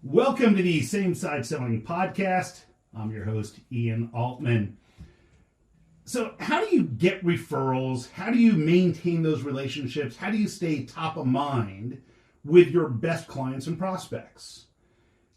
Welcome to the Same Side Selling Podcast. I'm your host, Ian Altman. So how do you get referrals? How do you maintain those relationships? How do you stay top of mind with your best clients and prospects?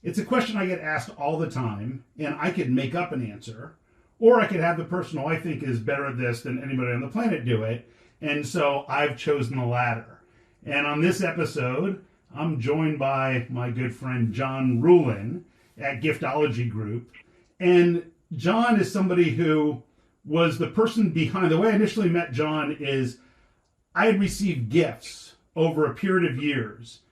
It's a question I get asked all the time, and I could make up an answer, or I could have the person who I think is better at this than anybody on the planet do it, and so I've chosen the latter. And on this episode, I'm joined by my good friend John Ruhlin at Giftology Group. And John is somebody who was the person behind. The way I initially met John is I had received gifts over a period of years.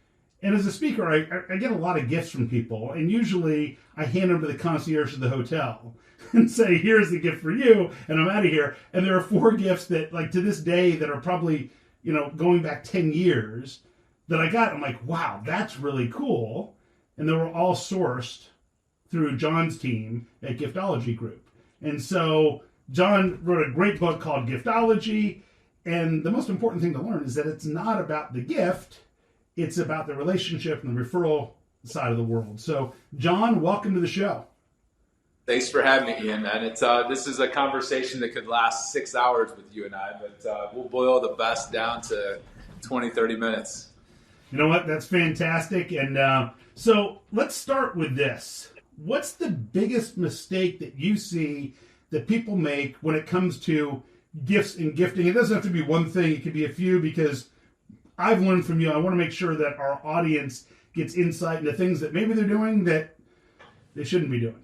And as a speaker, I get a lot of gifts from people. And usually I hand them to the concierge of the hotel and say, here's the gift for you. And I'm out of here. And there are 4 gifts that, like, to this day that are probably, going back 10 years that I got. I'm like, wow, that's really cool. And they were all sourced through John's team at Giftology Group. And so John wrote a great book called Giftology. And the most important thing to learn is that it's not about the gift. It's about the relationship and the referral side of the world. So John, welcome to the show. Thanks for having me, Ian, man. This is a conversation that could last 6 hours with you and I, but we'll boil the best down to 20, 30 minutes. You know what? That's fantastic. And so let's start with this. What's the biggest mistake that you see that people make when it comes to gifts and gifting? It doesn't have to be one thing. It could be a few, because I've learned from you. I want to make sure that our audience gets insight into things that maybe they're doing that they shouldn't be doing.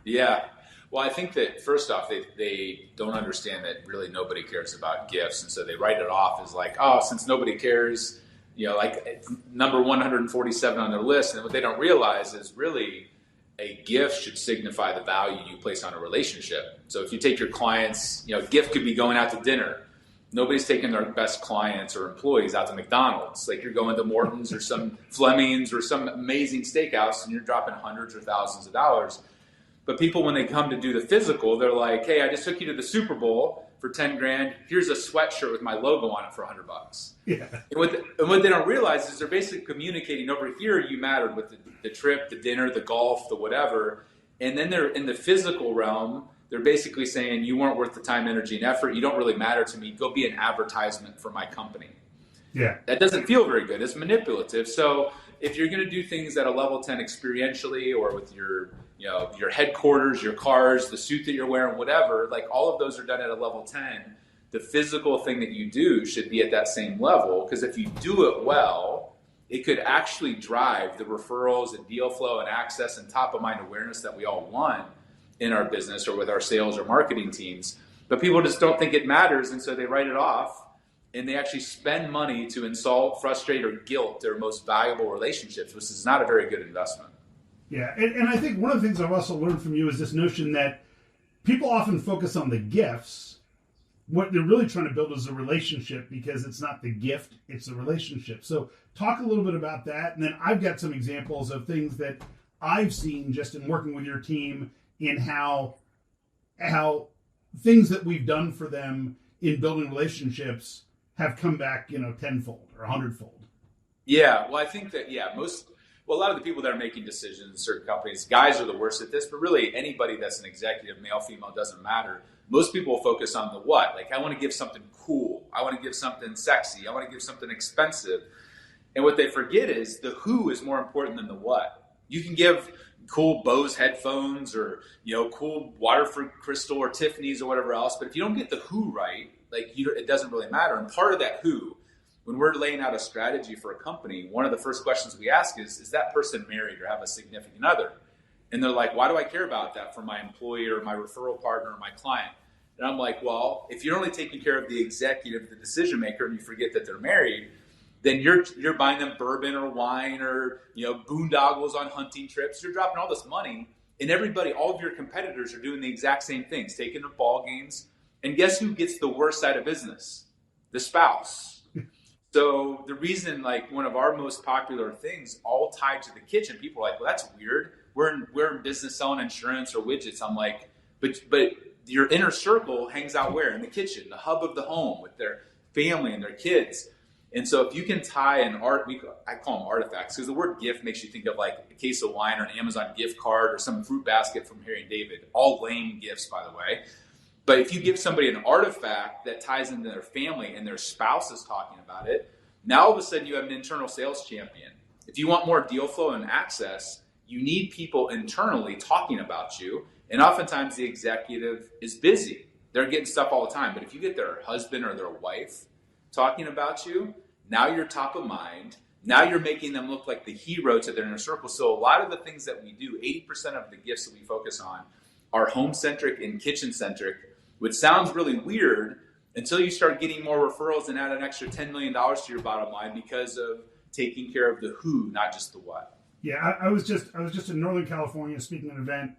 Yeah. Well, I think that first off, they don't understand that really nobody cares about gifts. And so they write it off as like, oh, since nobody cares, like number 147 on their list. And what they don't realize is really a gift should signify the value you place on a relationship. So if you take your clients, gift could be going out to dinner. Nobody's taking their best clients or employees out to McDonald's. Like you're going to Morton's or some Fleming's or some amazing steakhouse and you're dropping hundreds or thousands of dollars. But people, when they come to do the physical, they're like, hey, I just took you to the Super Bowl for 10 grand. Here's a sweatshirt with my logo on it for $100. Yeah. And what they don't realize is they're basically communicating over here, you mattered with the trip, the dinner, the golf, the whatever. And then they're in the physical realm. They're basically saying, you weren't worth the time, energy, and effort. You don't really matter to me. Go be an advertisement for my company. Yeah. That doesn't feel very good. It's manipulative. So if you're going to do things at a level 10 experientially or with your headquarters, your cars, the suit that you're wearing, whatever, like all of those are done at a level 10. The physical thing that you do should be at that same level, because if you do it well, it could actually drive the referrals and deal flow and access and top of mind awareness that we all want in our business or with our sales or marketing teams. But people just don't think it matters, and so they write it off, and they actually spend money to insult, frustrate, or guilt their most valuable relationships, which is not a very good investment. Yeah, and I think one of the things I've also learned from you is this notion that people often focus on the gifts. What they're really trying to build is a relationship, because it's not the gift, it's the relationship. So talk a little bit about that, and then I've got some examples of things that I've seen just in working with your team in how things that we've done for them in building relationships have come back, tenfold or 100-fold. Yeah, well, I think that, a lot of the people that are making decisions in certain companies, guys are the worst at this, but really anybody that's an executive, male, female, doesn't matter. Most people focus on the what. Like, I want to give something cool. I want to give something sexy. I want to give something expensive. And what they forget is the who is more important than the what. You can give cool Bose headphones or, cool Waterford Crystal or Tiffany's or whatever else, but if you don't get the who right, it doesn't really matter. And part of that who, when we're laying out a strategy for a company, one of the first questions we ask is that person married or have a significant other? And they're like, why do I care about that for my employee or my referral partner or my client? And I'm like, well, if you're only taking care of the executive, the decision maker, and you forget that they're married, then you're buying them bourbon or wine or, boondoggles on hunting trips. You're dropping all this money, and all of your competitors are doing the exact same things, taking the ball games. And guess who gets the worst side of business? The spouse. So the reason, one of our most popular things, all tied to the kitchen, people are like, well, that's weird. We're in business selling insurance or widgets. I'm like, but your inner circle hangs out where? In the kitchen, the hub of the home with their family and their kids. And so if you can tie an I call them artifacts, because the word gift makes you think of like a case of wine or an Amazon gift card or some fruit basket from Harry and David, all lame gifts, by the way. But if you give somebody an artifact that ties into their family and their spouse is talking about it, now all of a sudden you have an internal sales champion. If you want more deal flow and access, you need people internally talking about you. And oftentimes the executive is busy. They're getting stuff all the time. But if you get their husband or their wife talking about you, now you're top of mind. Now you're making them look like the hero to their inner circle. So a lot of the things that we do, 80% of the gifts that we focus on are home-centric and kitchen-centric, which sounds really weird until you start getting more referrals and add an extra $10 million to your bottom line because of taking care of the who, not just the what. Yeah, I was just in Northern California speaking at an event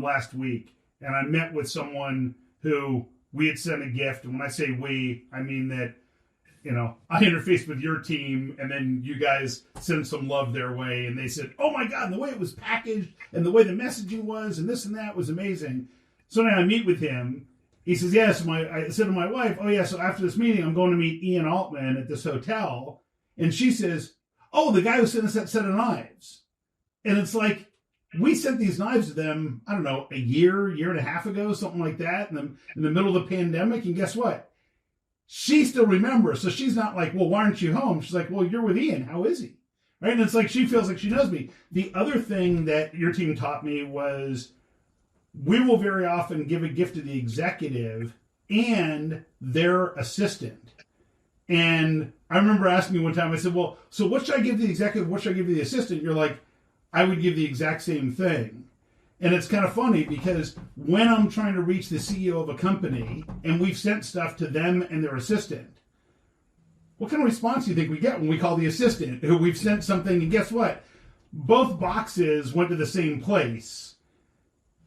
last week, and I met with someone who we had sent a gift. And when I say we, I mean that, I interfaced with your team, and then you guys sent some love their way, and they said, "Oh my God, and the way it was packaged, and the way the messaging was, and this and that was amazing." So then I meet with him. He says, "Yes." I said to my wife, "Oh yeah, so after this meeting, I'm going to meet Ian Altman at this hotel," and she says, "Oh, the guy who sent us that set of knives," and it's like, we sent these knives to them, I don't know, a year and a half ago, something like that, in the middle of the pandemic. And guess what? She still remembers. So she's not like, "Well, why aren't you home?" She's like, "Well, you're with Ian. How is he?" Right? And it's like she feels like she knows me. The other thing that your team taught me was we will very often give a gift to the executive and their assistant. And I remember asking you one time, I said, "Well, so what should I give the executive? What should I give the assistant?" You're like, "I would give the exact same thing." And it's kind of funny because when I'm trying to reach the CEO of a company and we've sent stuff to them and their assistant, what kind of response do you think we get when we call the assistant who we've sent something? And guess what? Both boxes went to the same place.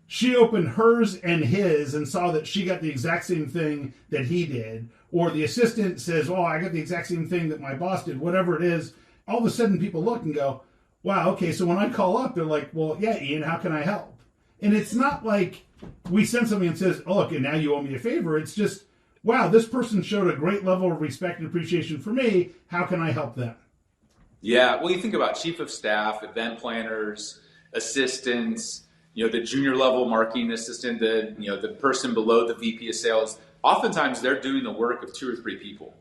She opened hers and his and saw that she got the exact same thing that he did. Or the assistant says, "Oh, I got the exact same thing that my boss did," whatever it is. All of a sudden people look and go, "Wow, okay, so when I call up, they're like, 'Well, yeah, Ian, how can I help?'" And it's not like we send something and says, "Oh, look, and now you owe me a favor." It's just, "Wow, this person showed a great level of respect and appreciation for me. How can I help them?" Yeah, well, you think about chief of staff, event planners, assistants, the junior level marketing assistant, the person below the VP of sales. Oftentimes, they're doing the work of 2 or 3 people.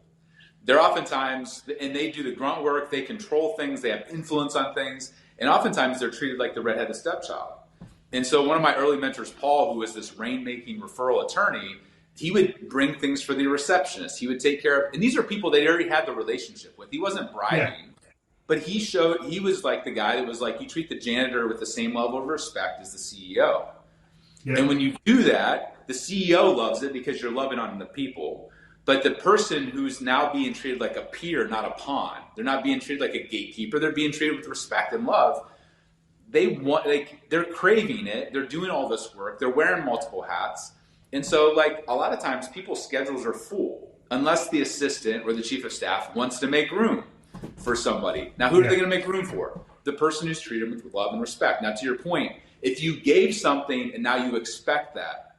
They're oftentimes, and they do the grunt work, they control things, they have influence on things, and oftentimes they're treated like the redheaded stepchild. And so one of my early mentors, Paul, who was this rainmaking referral attorney, he would bring things for the receptionist. He would take care of, and these are people they already had the relationship with. He wasn't bribing, but he was like the guy that was like, you treat the janitor with the same level of respect as the CEO. Yeah. And when you do that, the CEO loves it because you're loving on the people. But the person who's now being treated like a peer, not a pawn, they're not being treated like a gatekeeper. They're being treated with respect and love. They're craving it. They're doing all this work. They're wearing multiple hats. And so a lot of times people's schedules are full unless the assistant or the chief of staff wants to make room for somebody. Now, who are they going to make room for? The person who's treated with love and respect. Now, to your point, if you gave something and now you expect that,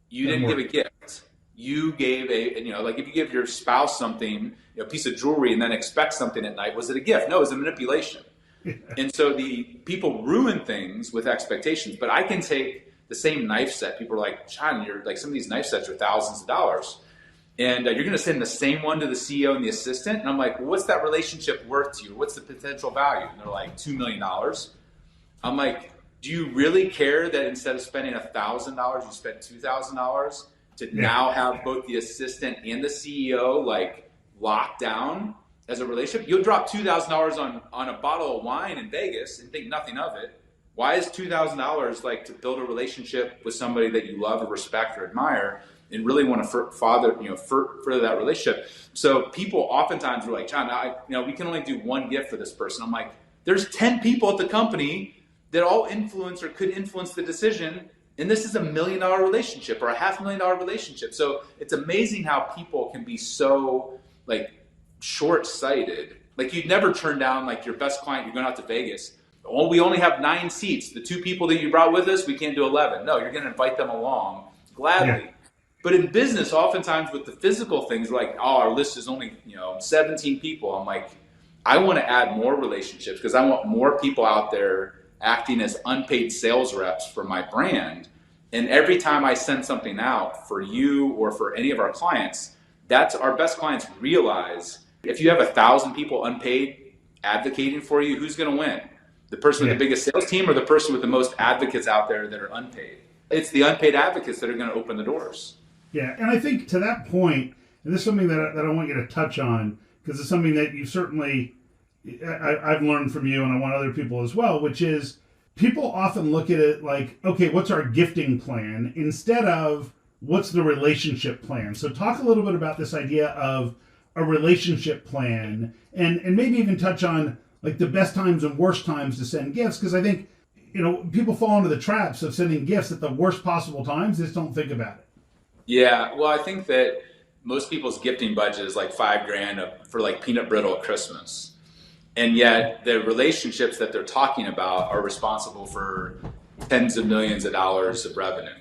you didn't give a gift. You gave if you give your spouse something, a piece of jewelry, and then expect something at night, was it a gift? No, it was a manipulation. And so the people ruin things with expectations. But I can take the same knife set. People are like, "John, some of these knife sets are thousands of dollars. And you're going to send the same one to the CEO and the assistant?" And I'm like, "Well, what's that relationship worth to you? What's the potential value?" And they're like, $2 million. I'm like, "Do you really care that instead of spending $1,000, you spent $2,000 to now have both the assistant and the CEO locked down as a relationship? You'll drop $2,000 on a bottle of wine in Vegas and think nothing of it. Why is $2,000 to build a relationship with somebody that you love or respect or admire and really want to further that relationship?" So people oftentimes are like, "John, we can only do one gift for this person." I'm like, there's 10 people at the company that all influence or could influence the decision, and this is $1 million relationship or a $500,000 relationship. So it's amazing how people can be so short-sighted. You'd never turn down your best client. You're going out to Vegas. "Oh, we only have 9 seats. The 2 people that you brought with us, we can't do 11. No, you're going to invite them along gladly. But in business, oftentimes with the physical things, we're like, oh, our list is only 17 people. I'm like, I want to add more relationships because I want more people out there acting as unpaid sales reps for my brand. And every time I send something out for you or for any of our clients, that's our best clients realize if you have 1,000 people unpaid advocating for you, who's going to win? The person with the biggest sales team or the person with the most advocates out there that are unpaid? It's the unpaid advocates that are going to open the doors. Yeah, and I think to that point, and this is something that I want you to touch on, because it's something that you certainly, I've learned from you, and I want other people as well, which is people often look at it like, okay, what's our gifting plan, instead of what's the relationship plan. So talk a little bit about this idea of a relationship plan, and maybe even touch on like the best times and worst times to send gifts, because I think, people fall into the traps of sending gifts at the worst possible times. They just don't think about it. Yeah, well, I think that most people's gifting budget is like $5,000 for like peanut brittle at Christmas. And yet the relationships that they're talking about are responsible for tens of millions of dollars of revenue.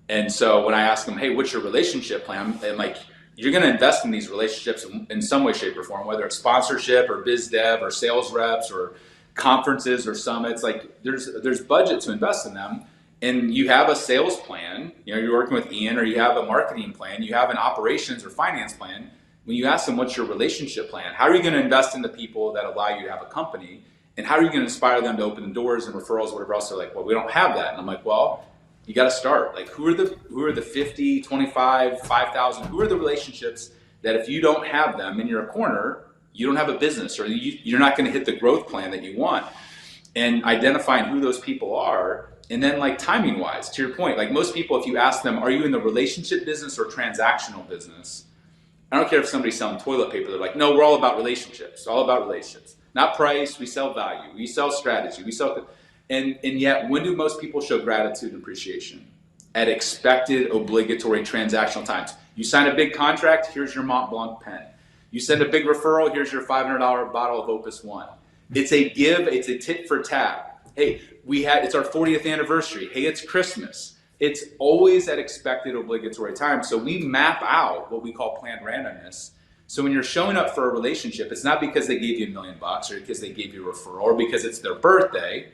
And so when I ask them, hey, what's your relationship plan? I'm like, you're going to invest in these relationships in some way, shape, or form, whether it's sponsorship or biz dev or sales reps or conferences or summits. Like there's budget to invest in them. And you have a sales plan, you're working with Ian, or you have a marketing plan, you have an operations or finance plan. When you ask them, what's your relationship plan? How are you going to invest in the people that allow you to have a company? And how are you going to inspire them to open the doors and referrals, whatever else? They're like, well, we don't have that. And I'm like, well, you got to start. Like, who are the 50, 25, 5,000? Who are the relationships that if you don't have them in your corner, you don't have a business, or you're not going to hit the growth plan that you want? And identifying who those people are. And then like timing wise, to your point, like most people, if you ask them, are you in the relationship business or transactional business? I don't care if somebody's selling toilet paper. They're like, no, we're all about relationships. All about relationships. Not price. We sell value. We sell strategy. And yet, when do most people show gratitude and appreciation? At expected, obligatory transactional times. You sign a big contract, here's your Mont Blanc pen. You send a big referral, here's your $500 bottle of Opus One. It's a give, it's a tit for tat. Hey, it's our 40th anniversary. Hey, it's Christmas. It's always at expected obligatory time. So we map out what we call planned randomness. So when you're showing up for a relationship, it's not because they gave you $1 million or because they gave you a referral or because it's their birthday.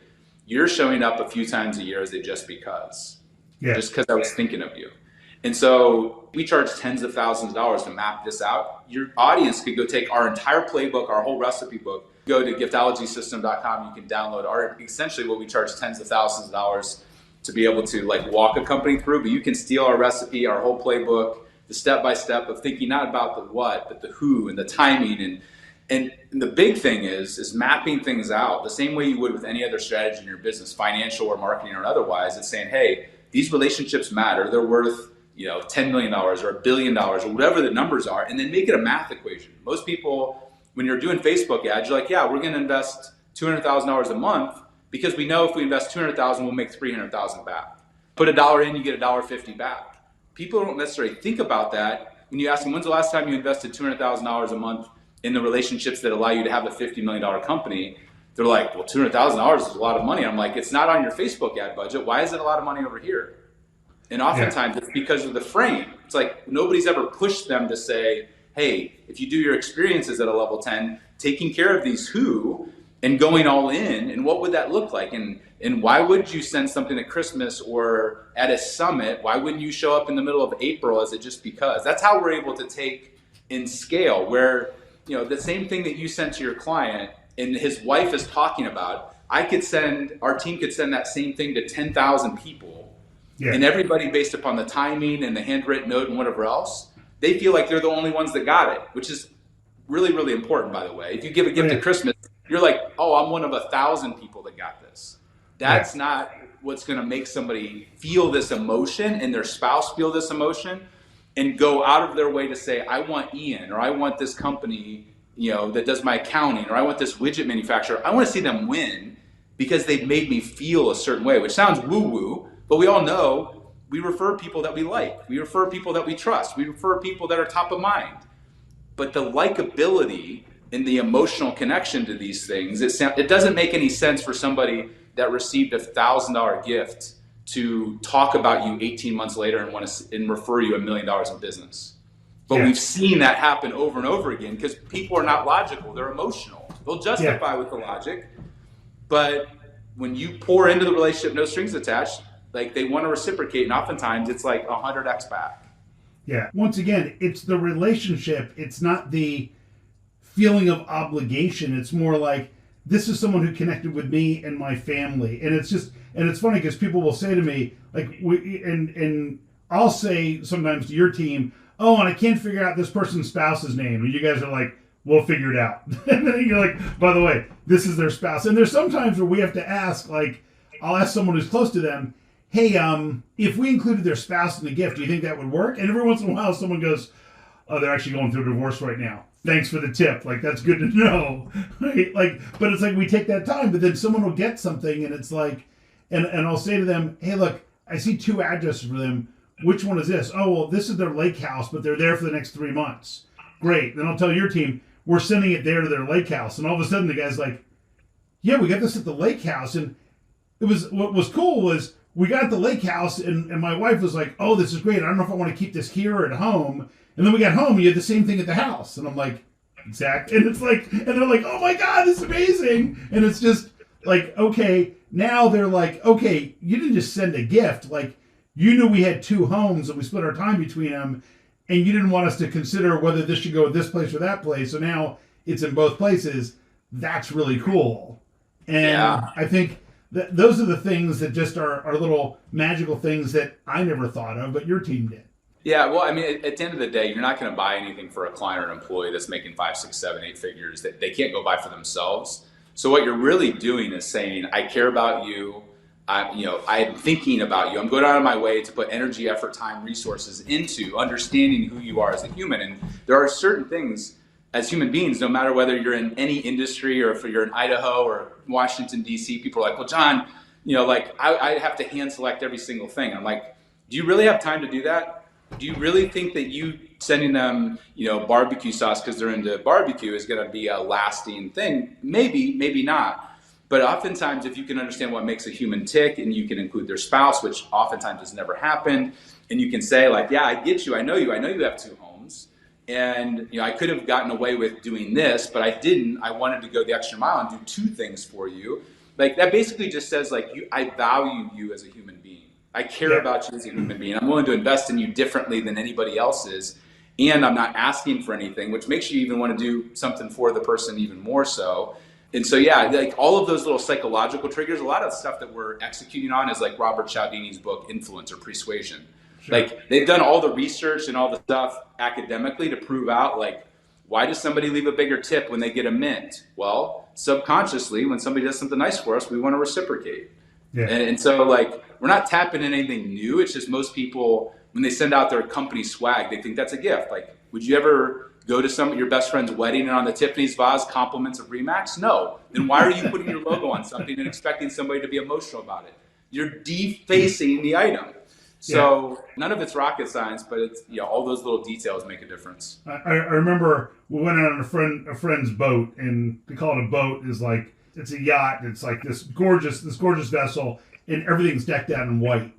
You're showing up a few times a year as a just because. Yeah. Just because I was thinking of you. And so we charge tens of thousands of dollars to map this out. Your audience could go take our entire playbook, our whole recipe book, go to Giftologysystem.com. You can download essentially what we charge tens of thousands of dollars to be able to like walk a company through, but you can steal our recipe, our whole playbook, the step-by-step of thinking not about the what, but the who and the timing. And the big thing is mapping things out the same way you would with any other strategy in your business, financial or marketing or otherwise. It's saying, hey, these relationships matter. They're worth $10 million or $1 billion or whatever the numbers are, and then make it a math equation. Most people, when you're doing Facebook ads, you're like, yeah, we're going to invest $200,000 a month because we know if we invest $200,000, we'll make $300,000 back. Put $1 in, you get $1.50 back. People don't necessarily think about that. When you ask them, when's the last time you invested $200,000 a month in the relationships that allow you to have a $50 million company? They're like, well, $200,000 is a lot of money. I'm like, it's not on your Facebook ad budget. Why is it a lot of money over here? And oftentimes it's because of the frame. It's like nobody's ever pushed them to say, hey, if you do your experiences at a level 10, taking care of these who and going all in, and what would that look like? And why would you send something at Christmas or at a summit? Why wouldn't you show up in the middle of April as it just because? That's how we're able to take in scale where, the same thing that you sent to your client and his wife is talking about, our team could send that same thing to 10,000 people. Yeah. And everybody, based upon the timing and the handwritten note and whatever else, they feel like they're the only ones that got it, which is really, really important, by the way. If you give a gift at Christmas, you're like, oh, I'm one of 1,000 people that got this. That's not what's going to make somebody feel this emotion and their spouse feel this emotion and go out of their way to say, I want Ian, or I want this company, that does my accounting, or I want this widget manufacturer. I want to see them win because they've made me feel a certain way, which sounds woo-woo. But we all know we refer people that we like. We refer people that we trust. We refer people that are top of mind. But the likability and the emotional connection to these things, it doesn't make any sense for somebody that received a $1,000 gift to talk about you 18 months later and want to and refer you $1 million in business. But we've seen that happen over and over again because people are not logical. They're emotional. They'll justify with the logic. But when you pour into the relationship, no strings attached, like they want to reciprocate. And oftentimes it's like 100x back. Yeah. Once again, it's the relationship. It's not the feeling of obligation. It's more like, this is someone who connected with me and my family. And it's just, and it's funny because people will say to me, like, and I'll say sometimes to your team, oh, and I can't figure out this person's spouse's name. And you guys are like, we'll figure it out. And then you're like, by the way, this is their spouse. And there's sometimes where we have to ask, like, I'll ask someone who's close to them, hey, if we included their spouse in the gift, do you think that would work? And every once in a while, someone goes, oh, they're actually going through a divorce right now. Thanks for the tip. Like, that's good to know. Right? Like, but it's like we take that time, but then someone will get something and it's like, and I'll say to them, hey, look, I see 2 addresses for them. Which one is this? Oh, well, this is their lake house, but they're there for the next 3 months. Great. Then I'll tell your team, we're sending it there to their lake house. And all of a sudden the guy's like, yeah, we got this at the lake house. And it was, what was cool was we got at the lake house and my wife was like, oh, this is great. I don't know if I want to keep this here or at home. And then we got home, you had the same thing at the house. And I'm like, exactly. And it's like, and they're like, oh my God, this is amazing. And it's just like, okay, now they're like, okay, you didn't just send a gift. Like, you knew we had 2 homes and we split our time between them. And you didn't want us to consider whether this should go this place or that place. So now it's in both places. That's really cool. And I think that those are the things that just are little magical things that I never thought of, but your team did. Yeah, well, I mean, at the end of the day, you're not going to buy anything for a client or an employee that's making 5, 6, 7, 8 figures that they can't go buy for themselves. So what you're really doing is saying, I care about you. I'm thinking about you. I'm going out of my way to put energy, effort, time, resources into understanding who you are as a human. And there are certain things as human beings, no matter whether you're in any industry or if you're in Idaho or Washington, D.C., people are like, well, John, I have to hand select every single thing. I'm like, do you really have time to do that? Do you really think that you sending them, barbecue sauce because they're into barbecue is going to be a lasting thing? Maybe, maybe not. But oftentimes, if you can understand what makes a human tick and you can include their spouse, which oftentimes has never happened, and you can say like, yeah, I get you. I know you have 2 homes. And I could have gotten away with doing this, but I didn't. I wanted to go the extra mile and do 2 things for you. Like that basically just says like, I value you as a human being. I care about you as a human being. I'm willing to invest in you differently than anybody else is. And I'm not asking for anything, which makes you even want to do something for the person even more so. And so, like all of those little psychological triggers, a lot of stuff that we're executing on is like Robert Cialdini's book, Influence or Persuasion. Sure. Like they've done all the research and all the stuff academically to prove out like, why does somebody leave a bigger tip when they get a mint? Well, subconsciously, when somebody does something nice for us, we want to reciprocate. Yeah. And so like, we're not tapping in anything new. It's just most people, when they send out their company swag, they think that's a gift. Like, would you ever go to some of your best friend's wedding and on the Tiffany's vase, compliments of Remax? No. Then why are you putting your logo on something and expecting somebody to be emotional about it? You're defacing the item. So none of it's rocket science, but it's all those little details make a difference. I remember we went on a friend's boat, and they call it a boat. Is like it's a yacht. It's like this gorgeous vessel, and everything's decked out in white.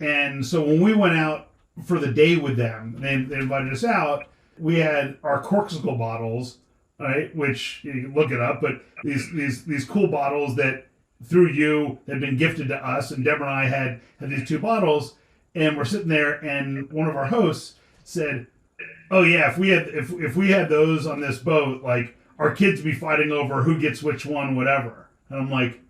And so when we went out for the day with them, they invited us out. We had our Corksicle bottles, right? Which you can look it up, but these cool bottles that through you had been gifted to us, and Deborah and I had these 2 bottles, and we're sitting there, and one of our hosts said, "Oh yeah, if we had those on this boat, like our kids would be fighting over who gets which one, whatever." And I'm like,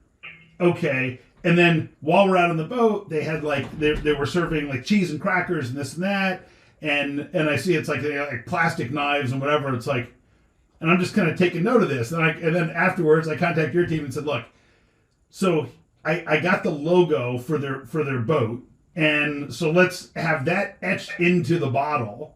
okay. And then while we're out on the boat, they had like they were serving like cheese and crackers and this and that. And I see it's like plastic knives and whatever. It's like, and I'm just kind of taking note of this. And then afterwards, I contact your team and said, look, so I got the logo for their boat, and so let's have that etched into the bottle.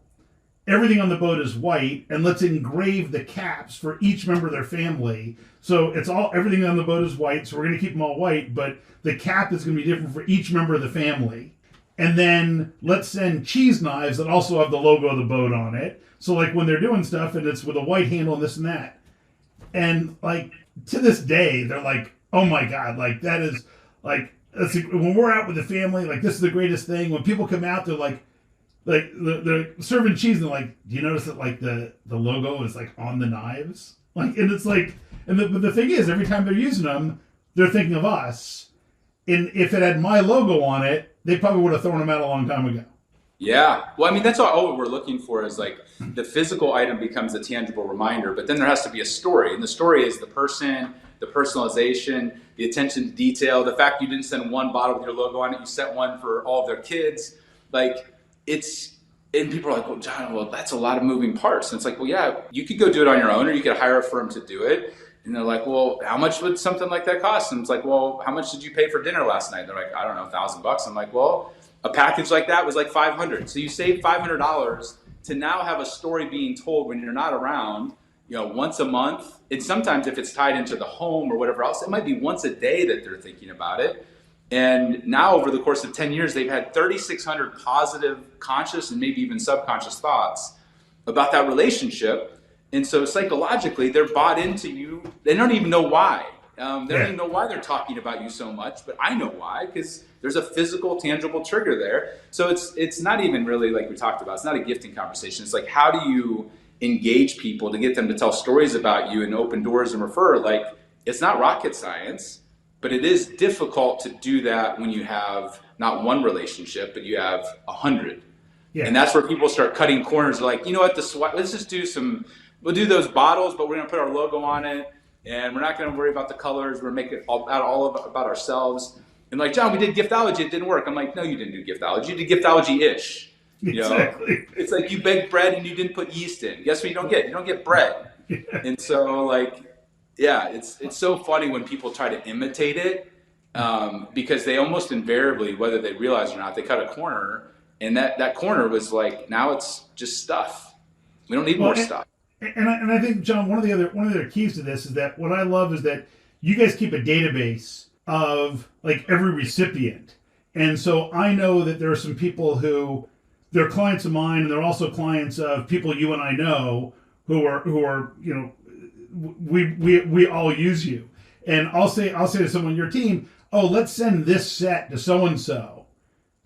Everything on the boat is white, and let's engrave the caps for each member of their family. So everything on the boat is white. So we're going to keep them all white, but the cap is going to be different for each member of the family. And then let's send cheese knives that also have the logo of the boat on it. So like when they're doing stuff and it's with a white handle and this and that. And like to this day, they're like, oh my God, like that is like, when we're out with the family, like this is the greatest thing. When people come out, they're like they're serving cheese and they're like, do you notice that like the logo is like on the knives? Like, and it's like, but the thing is, every time they're using them, they're thinking of us. And if it had my logo on it, they probably would have thrown them out a long time ago. Yeah. Well, I mean, that's all we're looking for is like the physical item becomes a tangible reminder, but then there has to be a story. And the story is the person, the personalization, the attention to detail, the fact you didn't send one bottle with your logo on it, you sent one for all of their kids. Like and people are like, well, John, well, that's a lot of moving parts. And it's like, well, yeah, you could go do it on your own or you could hire a firm to do it. And they're like, well, how much would something like that cost? And it's like, well, how much did you pay for dinner last night? They're like, I don't know, $1,000. I'm like, well, a package like that was like $500. So you save $500 to now have a story being told when you're not around, once a month. And sometimes if it's tied into the home or whatever else, it might be once a day that they're thinking about it. And now over the course of 10 years, they've had 3,600 positive, conscious, and maybe even subconscious thoughts about that relationship. And so psychologically, they're bought into you. They don't even know why. They don't even know why they're talking about you so much, but I know why, because there's a physical, tangible trigger there. So it's not even really like we talked about. It's not a gifting conversation. It's like, how do you engage people to get them to tell stories about you and open doors and refer? Like, it's not rocket science, but it is difficult to do that when you have not one relationship, but you have 100. Yeah. And that's where people start cutting corners. Like, you know what, let's just we'll do those bottles, but we're going to put our logo on it. And we're not going to worry about the colors. We're making it all about ourselves. And like, John, we did Giftology. It didn't work. I'm like, no, you didn't do Giftology. You did Giftology-ish. Exactly. It's like you baked bread and you didn't put yeast in. Guess what you don't get? You don't get bread. Yeah. And so like, yeah, it's so funny when people try to imitate it because they almost invariably, whether they realize it or not, they cut a corner. And that corner was like, now it's just stuff. We don't need more stuff. And I think, John, one of the other keys to this is that what I love is that you guys keep a database of like every recipient. And so I know that there are some people who they're clients of mine, and they're also clients of people you and I know who are we all use you. And I'll say to someone on your team, oh, let's send this set to so and so,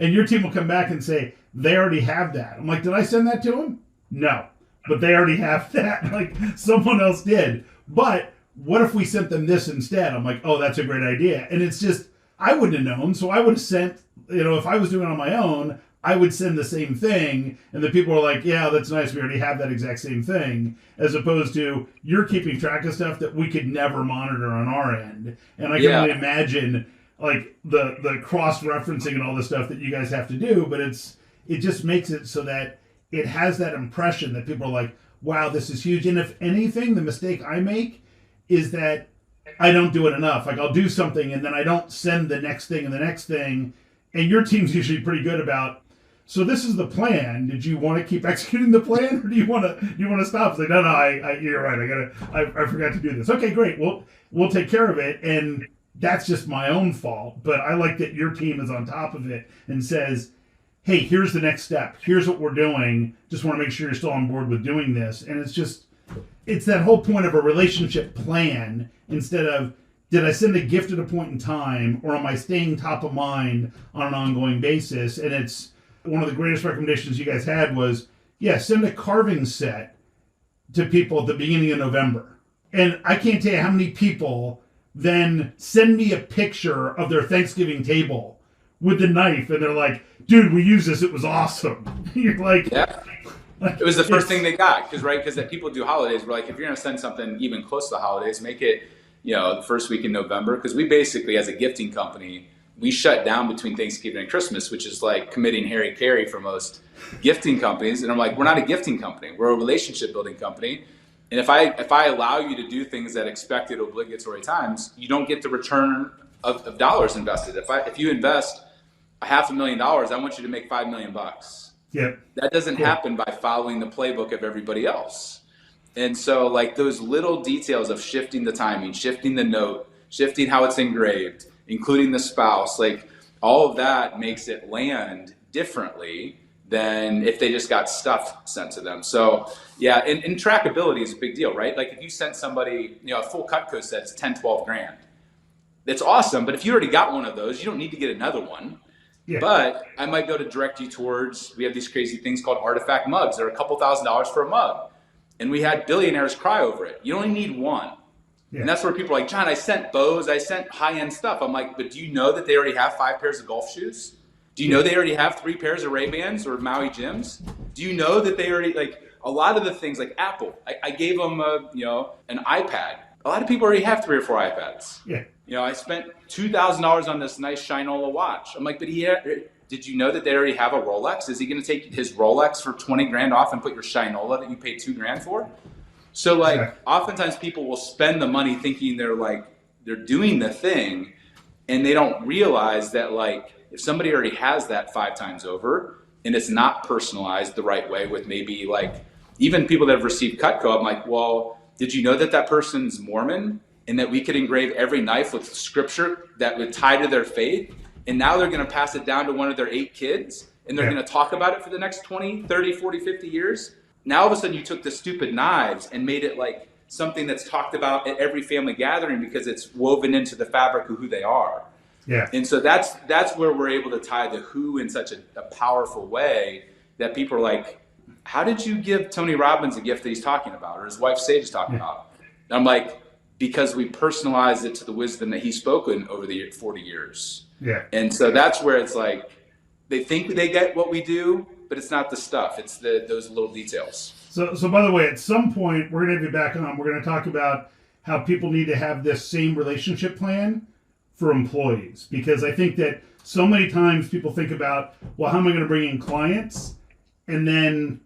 and your team will come back and say they already have that. I'm like, did I send that to them? No. But they already have that. Like, someone else did. But what if we sent them this instead? I'm like, oh, that's a great idea. And it's just, I wouldn't have known. So I would have sent, if I was doing it on my own, I would send the same thing. And the people are like, yeah, that's nice. We already have that exact same thing. As opposed to, you're keeping track of stuff that we could never monitor on our end. And I can only imagine, like, the cross-referencing and all the stuff that you guys have to do. But it just makes it so that it has that impression that people are like, wow, this is huge. And if anything, the mistake I make is that I don't do it enough. Like, I'll do something and then I don't send the next thing and the next thing. And your team's usually pretty good about, so this is the plan. Did you want to keep executing the plan, or do you want to stop? It's like, no, you're right. I forgot to do this. Okay, great. We'll take care of it. And that's just my own fault. But I like that your team is on top of it and says, hey, here's the next step. Here's what we're doing. Just want to make sure you're still on board with doing this. And it's that whole point of a relationship plan instead of, did I send a gift at a point in time, or am I staying top of mind on an ongoing basis? And it's one of the greatest recommendations you guys had was, send a carving set to people at the beginning of November. And I can't tell you how many people then send me a picture of their Thanksgiving table with the knife, and they're like, dude, we used this, it was awesome. You're like, yeah. It was the first thing they got, because people do holidays. We're like, if you're going to send something even close to the holidays, make it, the first week in November, because we basically, as a gifting company, we shut down between Thanksgiving and Christmas, which is like committing Harry Carey for most gifting companies. And I'm like, we're not a gifting company, we're a relationship building company. And if I allow you to do things at expected obligatory times, you don't get the return of dollars invested. If you invest $500,000, I want you to make $5 million. Yep. That doesn't happen by following the playbook of everybody else. And so like those little details of shifting the timing, shifting the note, shifting how it's engraved, including the spouse, like all of that makes it land differently than if they just got stuff sent to them. So yeah, and trackability is a big deal, right? Like if you sent somebody, a full Cutco set is 10, 12 grand. It's awesome. But if you already got one of those, you don't need to get another one. Yeah. But I might be able to direct you towards, we have these crazy things called artifact mugs. They're a couple $1,000s for a mug. And we had billionaires cry over it. You only need one. Yeah. And that's where people are like, John, I sent bows, I sent high-end stuff. I'm like, but do you know that they already have 5 pairs of golf shoes? Do you know they already have 3 pairs of Ray-Bans or Maui Gyms? Do you know that they already, like, a lot of the things, like Apple, I gave them, an iPad. A lot of people already have 3 or 4 iPads. Yeah. I spent $2,000 on this nice Shinola watch. I'm like, but did you know that they already have a Rolex? Is he going to take his Rolex for 20 grand off and put your Shinola that you paid 2 grand for? So like, oftentimes people will spend the money thinking they're doing the thing, and they don't realize that like, if somebody already has that 5 times over and it's not personalized the right way with maybe like, even people that have received Cutco, I'm like, well, did you know that that person's Mormon and that we could engrave every knife with scripture that would tie to their faith? And now they're going to pass it down to one of their 8 kids and they're going to talk about it for the next 20, 30, 40, 50 years. Now all of a sudden you took the stupid knives and made it like something that's talked about at every family gathering because it's woven into the fabric of who they are. Yeah. And so that's where we're able to tie the who in such a powerful way that people are like, how did you give Tony Robbins a gift that he's talking about or his wife Sage is talking about? And I'm like, because we personalized it to the wisdom that he's spoken over the 40 years. Yeah. And so that's where it's like, they think they get what we do, but it's not the stuff. It's those little details. So by the way, at some point, we're going to have you back on. We're going to talk about how people need to have this same relationship plan for employees. Because I think that so many times people think about, well, how am I going to bring in clients? And then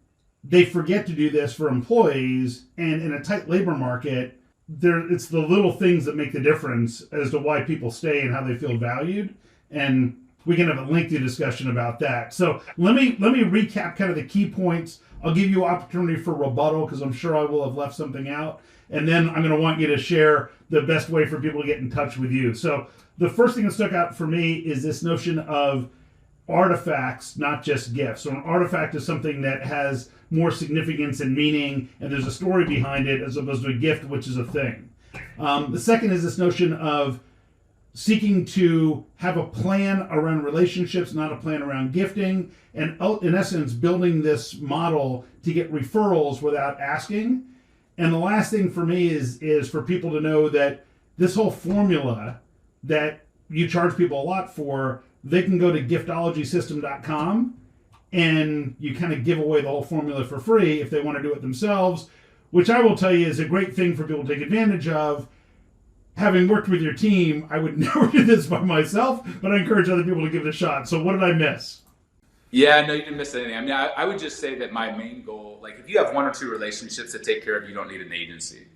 they forget to do this for employees. And in a tight labor market, it's the little things that make the difference as to why people stay and how they feel valued. And we can have a lengthy discussion about that. So let me recap kind of the key points. I'll give you opportunity for rebuttal because I'm sure I will have left something out. And then I'm going to want you to share the best way for people to get in touch with you. So the first thing that stuck out for me is this notion of artifacts, not just gifts. So an artifact is something that has more significance and meaning, and there's a story behind it as opposed to a gift, which is a thing. The second is this notion of seeking to have a plan around relationships, not a plan around gifting, and in essence, building this model to get referrals without asking. And the last thing for me is for people to know that this whole formula that you charge people a lot for, they can go to giftologysystem.com and you kind of give away the whole formula for free if they want to do it themselves, which I will tell you is a great thing for people to take advantage of. Having worked with your team, I would never do this by myself, but I encourage other people to give it a shot. So what did I miss? Yeah, no, you didn't miss anything. I mean, I would just say that my main goal, like if you have 1 or 2 relationships to take care of, you don't need an agency.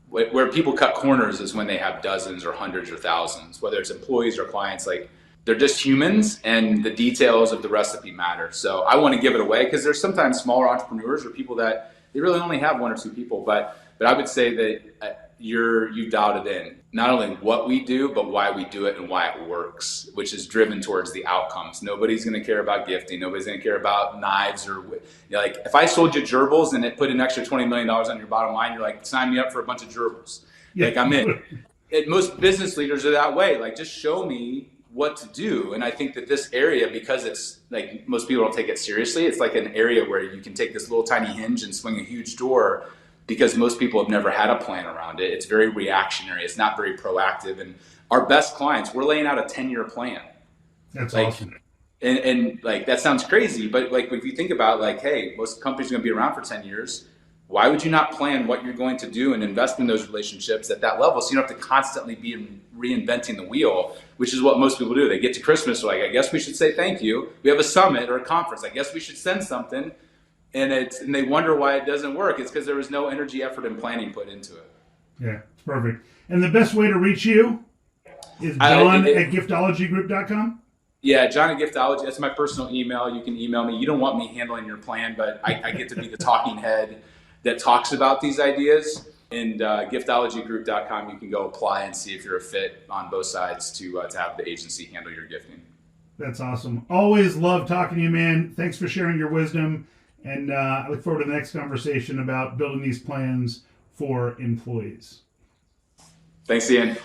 Where people cut corners is when they have dozens or hundreds or thousands, whether it's employees or clients. Like they're just humans and the details of the recipe matter. So I want to give it away because there's sometimes smaller entrepreneurs or people that they really only have 1 or 2 people. But I would say that you dialed it in. Not only what we do, but why we do it and why it works, which is driven towards the outcomes. Nobody's going to care about gifting. Nobody's going to care about knives or like if I sold you gerbils and it put an extra $20 million on your bottom line, you're like, sign me up for a bunch of gerbils. Yeah. Like I'm in. And most business leaders are that way. Like just show me what to do. And I think that this area, because it's like most people don't take it seriously, it's like an area where you can take this little tiny hinge and swing a huge door. Because most people have never had a plan around it. It's very reactionary. It's not very proactive. And our best clients, we're laying out a 10-year plan. That's awesome. And like, that sounds crazy. But like, if you think about like, hey, most companies are going to be around for 10 years. Why would you not plan what you're going to do and invest in those relationships at that level? So you don't have to constantly be reinventing the wheel, which is what most people do. They get to Christmas, they're like, I guess we should say thank you. We have a summit or a conference. I guess we should send something. And they wonder why it doesn't work. It's because there was no energy, effort, and planning put into it. Yeah, it's perfect. And the best way to reach you is John at Giftologygroup.com? Yeah, John at Giftology. That's my personal email. You can email me. You don't want me handling your plan, but I get to be the talking head that talks about these ideas. And Giftologygroup.com, you can go apply and see if you're a fit on both sides to have the agency handle your gifting. That's awesome. Always love talking to you, man. Thanks for sharing your wisdom. And I look forward to the next conversation about building these plans for employees. Thanks, Ian.